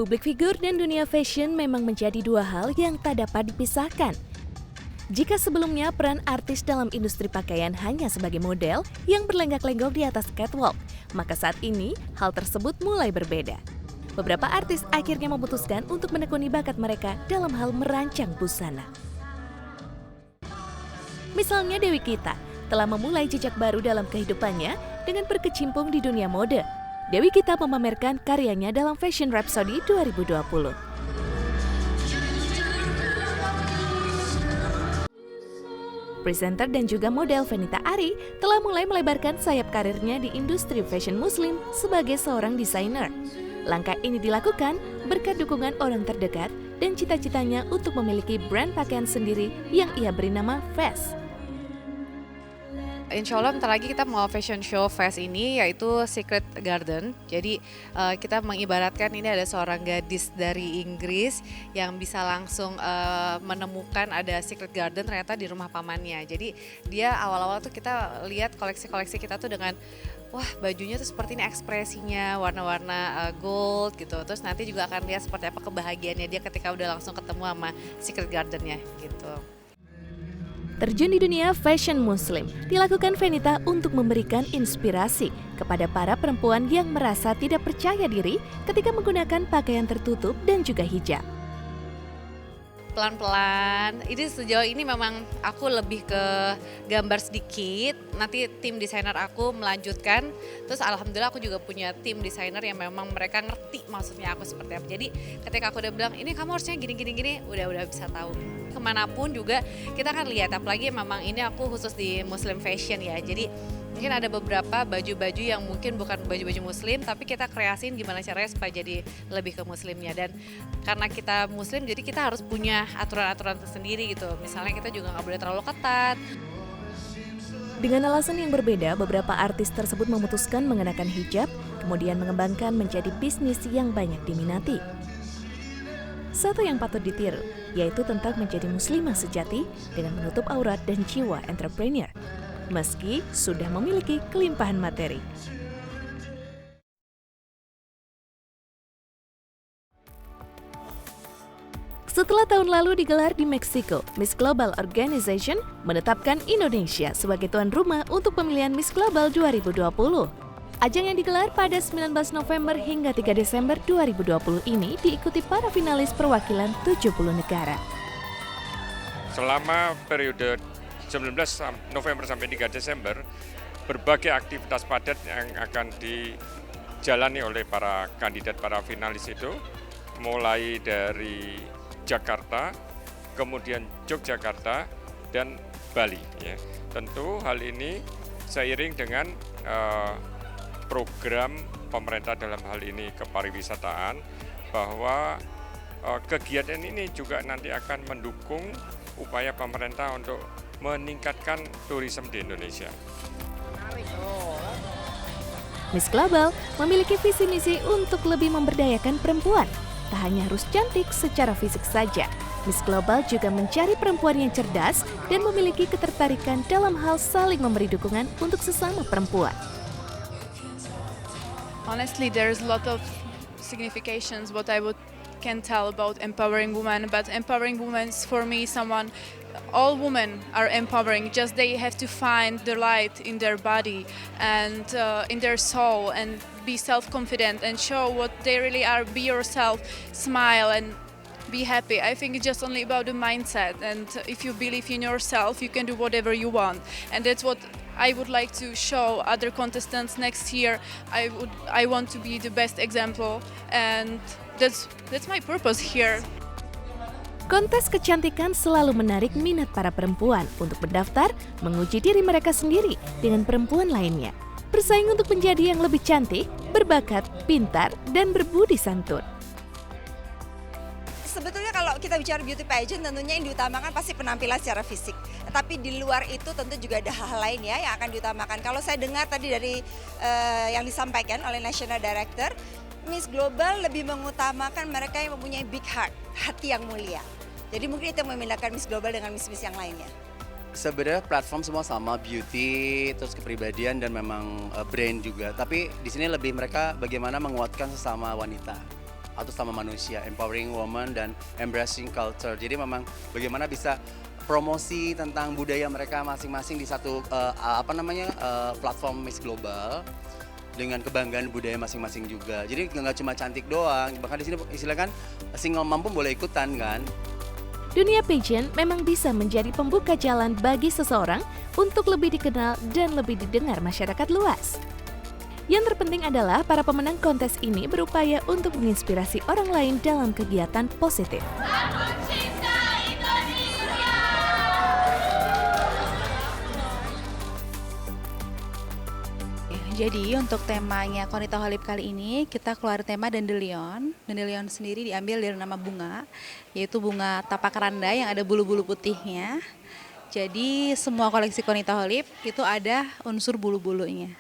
Public figure dan dunia fashion memang menjadi dua hal yang tak dapat dipisahkan. Jika sebelumnya peran artis dalam industri pakaian hanya sebagai model yang berlenggak-lenggok di atas catwalk, maka saat ini hal tersebut mulai berbeda. Beberapa artis akhirnya memutuskan untuk menekuni bakat mereka dalam hal merancang busana. Misalnya Dewi Gita telah memulai jejak baru dalam kehidupannya dengan berkecimpung di dunia mode. Dewi Gita memamerkan karyanya dalam Fashion Rhapsody 2020. Presenter dan juga model Fenita Ari telah mulai melebarkan sayap karirnya di industri fashion muslim sebagai seorang desainer. Langkah ini dilakukan berkat dukungan orang terdekat dan cita-citanya untuk memiliki brand pakaian sendiri yang ia beri nama Fes. Insya Allah bentar lagi kita mau fashion show Fes ini yaitu Secret Garden. Jadi kita mengibaratkan ini ada seorang gadis dari Inggris yang bisa langsung menemukan ada Secret Garden ternyata di rumah pamannya. Jadi dia awal-awal tuh kita lihat koleksi-koleksi kita tuh dengan wah bajunya tuh seperti ini ekspresinya warna-warna gold gitu. Terus nanti juga akan lihat seperti apa kebahagiaannya dia ketika udah langsung ketemu sama Secret Gardennya gitu. Terjun di dunia fashion muslim dilakukan Fenita untuk memberikan inspirasi kepada para perempuan yang merasa tidak percaya diri ketika menggunakan pakaian tertutup dan juga hijab. Pelan-pelan, ini sejauh ini memang aku lebih ke gambar sedikit, nanti tim desainer aku melanjutkan, terus alhamdulillah aku juga punya tim desainer yang memang mereka ngerti maksudnya aku seperti apa. Jadi ketika aku udah bilang, ini kamu harusnya gini, udah bisa tahu. Kemanapun juga kita akan lihat, apalagi memang ini aku khusus di muslim fashion ya, jadi mungkin ada beberapa baju-baju yang mungkin bukan baju-baju muslim tapi kita kreasiin gimana caranya supaya jadi lebih ke muslimnya. Dan karena kita muslim jadi kita harus punya aturan-aturan tersendiri gitu, misalnya kita juga nggak boleh terlalu ketat. Dengan alasan yang berbeda, beberapa artis tersebut memutuskan mengenakan hijab kemudian mengembangkan menjadi bisnis yang banyak diminati. Satu yang patut ditiru, yaitu tentang menjadi muslimah sejati dengan menutup aurat dan jiwa entrepreneur, meski sudah memiliki kelimpahan materi. Setelah tahun lalu digelar di Meksiko, Miss Global Organization menetapkan Indonesia sebagai tuan rumah untuk pemilihan Miss Global 2020. Ajang yang digelar pada 19 November hingga 3 Desember 2020 ini diikuti para finalis perwakilan 70 negara. Selama periode 19 November sampai 3 Desember, berbagai aktivitas padat yang akan dijalani oleh para kandidat, para finalis itu, mulai dari Jakarta, kemudian Yogyakarta, dan Bali. Ya. Tentu hal ini seiring dengan program pemerintah dalam hal ini kepariwisataan, bahwa kegiatan ini juga nanti akan mendukung upaya pemerintah untuk meningkatkan turisme di Indonesia. Miss Global memiliki visi misi untuk lebih memberdayakan perempuan. Tak hanya harus cantik secara fisik saja, Miss Global juga mencari perempuan yang cerdas dan memiliki ketertarikan dalam hal saling memberi dukungan untuk sesama perempuan. Honestly, there's a lot of significations what can tell about empowering women, but empowering women is for me all women are empowering, just they have to find the light in their body and in their soul and be self-confident and show what they really are, be yourself, smile and be happy. I think it's just only about the mindset, and if you believe in yourself, you can do whatever you want, and that's what I would like to show other contestants next year. I want to be the best example, and that's my purpose here. Kontes kecantikan selalu menarik minat para perempuan untuk mendaftar, menguji diri mereka sendiri dengan perempuan lainnya, bersaing untuk menjadi yang lebih cantik, berbakat, pintar, dan berbudi santun. Sebetulnya kalau kita bicara beauty pageant tentunya yang diutamakan pasti penampilan secara fisik. Tapi di luar itu tentu juga ada hal-hal lain ya yang akan diutamakan. Kalau saya dengar tadi dari yang disampaikan oleh National Director, Miss Global lebih mengutamakan mereka yang mempunyai big heart, hati yang mulia. Jadi mungkin itu yang membedakan Miss Global dengan Miss-Miss yang lainnya. Sebenarnya platform semua sama, beauty, terus kepribadian dan memang brand juga. Tapi di sini lebih mereka bagaimana menguatkan sesama wanita. atau sama manusia, empowering woman dan embracing culture. Jadi memang bagaimana bisa promosi tentang budaya mereka masing-masing di satu platform Miss Global dengan kebanggaan budaya masing-masing juga. Jadi nggak cuma cantik doang, bahkan di sini istilahnya kan single mom pun boleh ikutan kan. Dunia pageant memang bisa menjadi pembuka jalan bagi seseorang untuk lebih dikenal dan lebih didengar masyarakat luas. Yang terpenting adalah para pemenang kontes ini berupaya untuk menginspirasi orang lain dalam kegiatan positif. Jadi untuk temanya Konita Holip kali ini kita keluar tema Dandelion. Dandelion sendiri diambil dari nama bunga, yaitu bunga tapak randa yang ada bulu-bulu putihnya. Jadi semua koleksi Konita Holip itu ada unsur bulu-bulunya.